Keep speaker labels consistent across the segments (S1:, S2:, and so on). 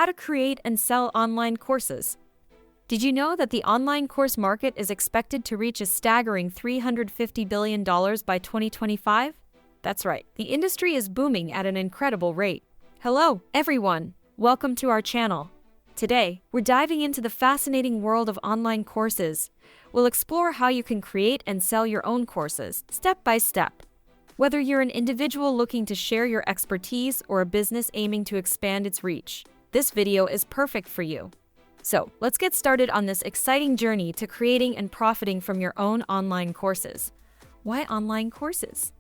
S1: how to create and sell online courses. Did you know that the online course market is expected to reach a staggering $350 billion by 2025? That's right, the industry is booming at an incredible rate. Hello, everyone. Welcome to our channel. Today, we're diving into the fascinating world of online courses. We'll explore how you can create and sell your own courses, step by step. Whether you're an individual looking to share your expertise or a business aiming to expand its reach, this video is perfect for you. So, let's get started on this exciting journey to creating and profiting from your own online courses. Why online courses?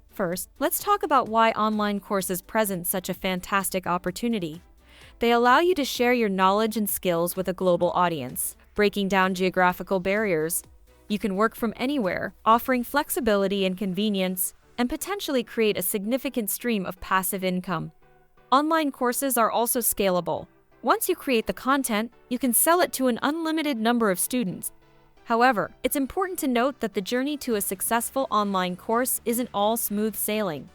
S1: First, let's talk about why online courses present such a fantastic opportunity. They allow you to share your knowledge and skills with a global audience, breaking down geographical barriers. You can work from anywhere, offering flexibility and convenience, and potentially create a significant stream of passive income. Online courses are also scalable. Once you create the content, you can sell it to an unlimited number of students. However, it's important to note that the journey to a successful online course isn't all smooth sailing.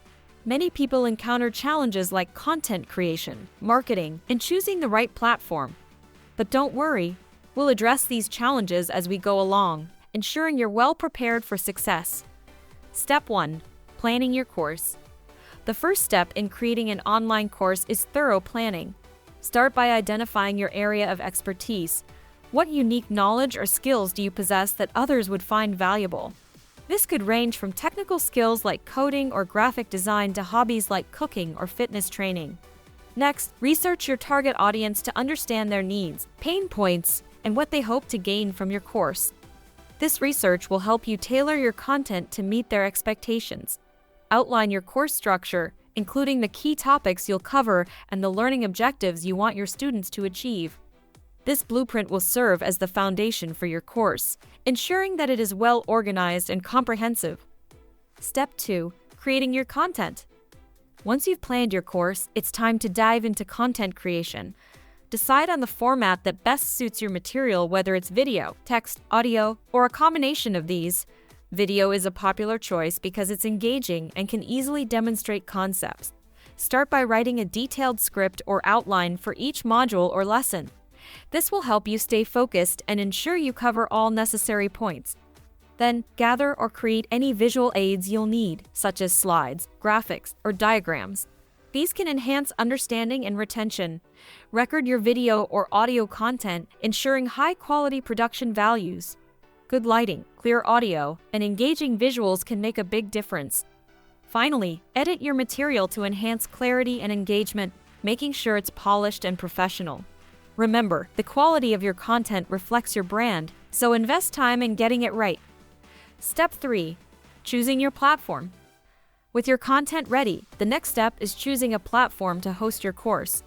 S1: Many people encounter challenges like content creation, marketing, and choosing the right platform. But don't worry, we'll address these challenges as we go along, ensuring you're well prepared for success. Step 1. Planning your course. The first step in creating an online course is thorough planning. Start by identifying your area of expertise. What unique knowledge or skills do you possess that others would find valuable? This could range from technical skills like coding or graphic design to hobbies like cooking or fitness training. Next, research your target audience to understand their needs, pain points, and what they hope to gain from your course. This research will help you tailor your content to meet their expectations. Outline your course structure, including the key topics you'll cover and the learning objectives you want your students to achieve. This blueprint will serve as the foundation for your course, ensuring that it is well organized and comprehensive. Step 2. Creating your content. Once you've planned your course, it's time to dive into content creation. Decide on the format that best suits your material, whether it's video, text, audio, or a combination of these. Video is a popular choice because it's engaging and can easily demonstrate concepts. Start by writing a detailed script or outline for each module or lesson. This will help you stay focused and ensure you cover all necessary points. Then, gather or create any visual aids you'll need, such as slides, graphics, or diagrams. These can enhance understanding and retention. Record your video or audio content, ensuring high-quality production values. Good lighting, clear audio, and engaging visuals can make a big difference. Finally, edit your material to enhance clarity and engagement, making sure it's polished and professional. Remember, the quality of your content reflects your brand, so invest time in getting it right. Step 3. Choosing your platform. With your content ready, the next step is choosing a platform to host your course.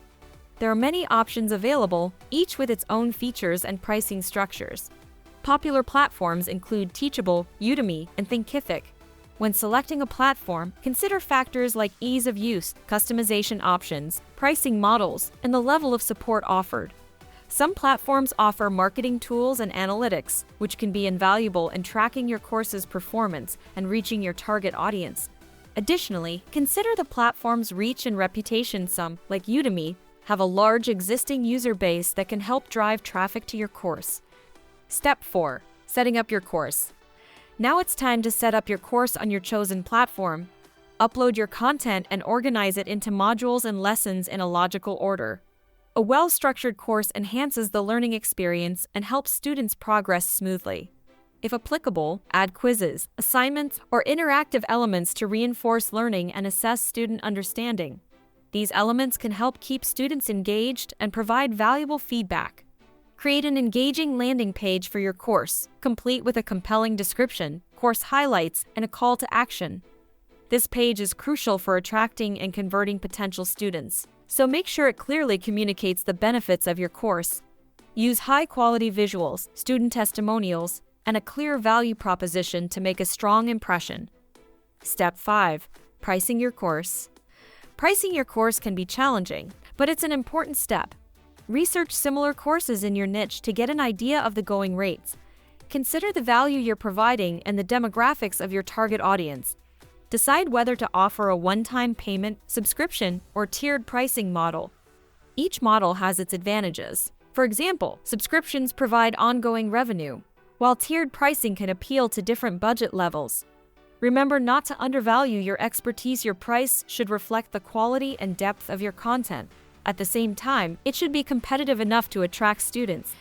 S1: There are many options available, each with its own features and pricing structures. Popular platforms include Teachable, Udemy, and Thinkific. When selecting a platform, consider factors like ease of use, customization options, pricing models, and the level of support offered. Some platforms offer marketing tools and analytics, which can be invaluable in tracking your course's performance and reaching your target audience. Additionally, consider the platform's reach and reputation. Some, like Udemy, have a large existing user base that can help drive traffic to your course. Step 4. Setting up your course. Now it's time to set up your course on your chosen platform. Upload your content and organize it into modules and lessons in a logical order. A well-structured course enhances the learning experience and helps students progress smoothly. If applicable, add quizzes, assignments, or interactive elements to reinforce learning and assess student understanding. These elements can help keep students engaged and provide valuable feedback. Create an engaging landing page for your course, complete with a compelling description, course highlights, and a call to action. This page is crucial for attracting and converting potential students, so make sure it clearly communicates the benefits of your course. Use high-quality visuals, student testimonials, and a clear value proposition to make a strong impression. Step 5. Pricing your course. Pricing your course can be challenging, but it's an important step. Research similar courses in your niche to get an idea of the going rates. Consider the value you're providing and the demographics of your target audience. Decide whether to offer a one-time payment, subscription, or tiered pricing model. Each model has its advantages. For example, subscriptions provide ongoing revenue, while tiered pricing can appeal to different budget levels. Remember not to undervalue your expertise. Your price should reflect the quality and depth of your content. At the same time, it should be competitive enough to attract students.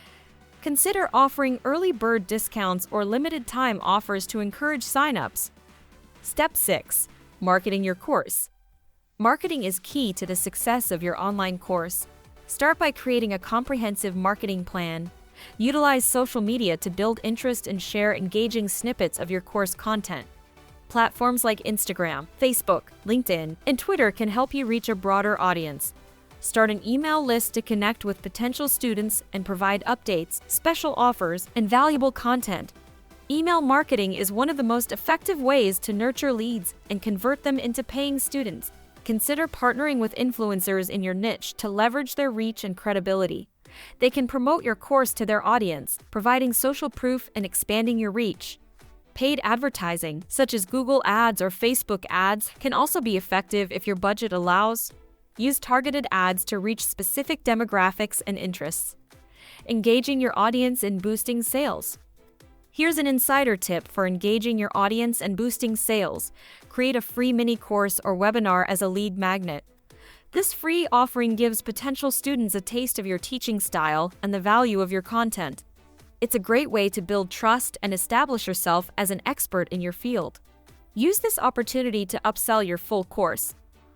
S1: Consider offering early bird discounts or limited time offers to encourage signups. Step 6. Marketing your course. Marketing is key to the success of your online course. Start by creating a comprehensive marketing plan. Utilize social media to build interest and share engaging snippets of your course content. Platforms like Instagram, Facebook, LinkedIn, and Twitter can help you reach a broader audience. Start an email list to connect with potential students and provide updates, special offers, and valuable content. Email marketing is one of the most effective ways to nurture leads and convert them into paying students. Consider partnering with influencers in your niche to leverage their reach and credibility. They can promote your course to their audience, providing social proof and expanding your reach. Paid advertising, such as Google Ads or Facebook ads, can also be effective if your budget allows. Use targeted ads to reach specific demographics and interests. Engaging your audience and boosting sales. Here's an insider tip for engaging your audience and boosting sales. Create a free mini course or webinar as a lead magnet. This free offering gives potential students a taste of your teaching style and the value of your content. It's a great way to build trust and establish yourself as an expert in your field. Use this opportunity to upsell your full course.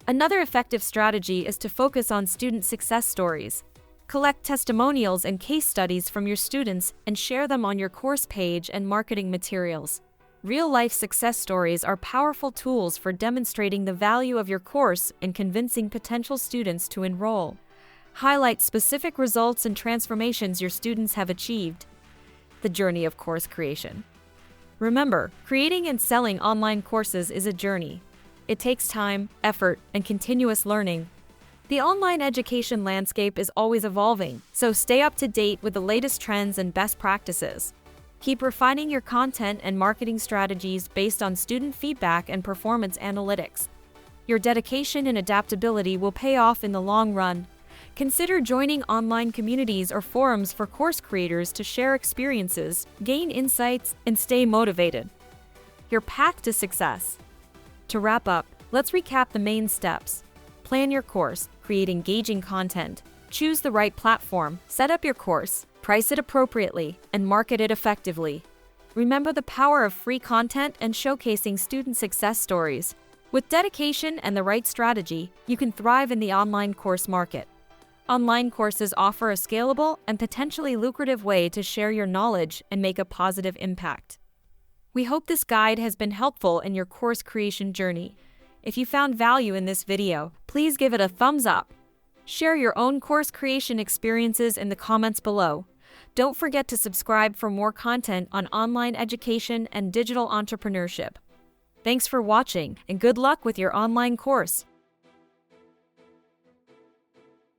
S1: Another effective strategy is to focus on student success stories. Collect testimonials and case studies from your students and share them on your course page and marketing materials. Real-life success stories are powerful tools for demonstrating the value of your course and convincing potential students to enroll. Highlight specific results and transformations your students have achieved. The journey of course creation. Remember, creating and selling online courses is a journey. It takes time, effort, and continuous learning. The online education landscape is always evolving, so stay up to date with the latest trends and best practices. Keep refining your content and marketing strategies based on student feedback and performance analytics. Your dedication and adaptability will pay off in the long run. Consider joining online communities or forums for course creators to share experiences, gain insights, and stay motivated. Your path to success. To wrap up, let's recap the main steps. Plan your course, create engaging content, choose the right platform, set up your course, price it appropriately, and market it effectively. Remember the power of free content and showcasing student success stories. With dedication and the right strategy, you can thrive in the online course market. Online courses offer a scalable and potentially lucrative way to share your knowledge and make a positive impact. We hope this guide has been helpful in your course creation journey. If you found value in this video, please give it a thumbs up. Share your own course creation experiences in the comments below. Don't forget to subscribe for more content on online education and digital entrepreneurship. Thanks for watching, and good luck with your online course.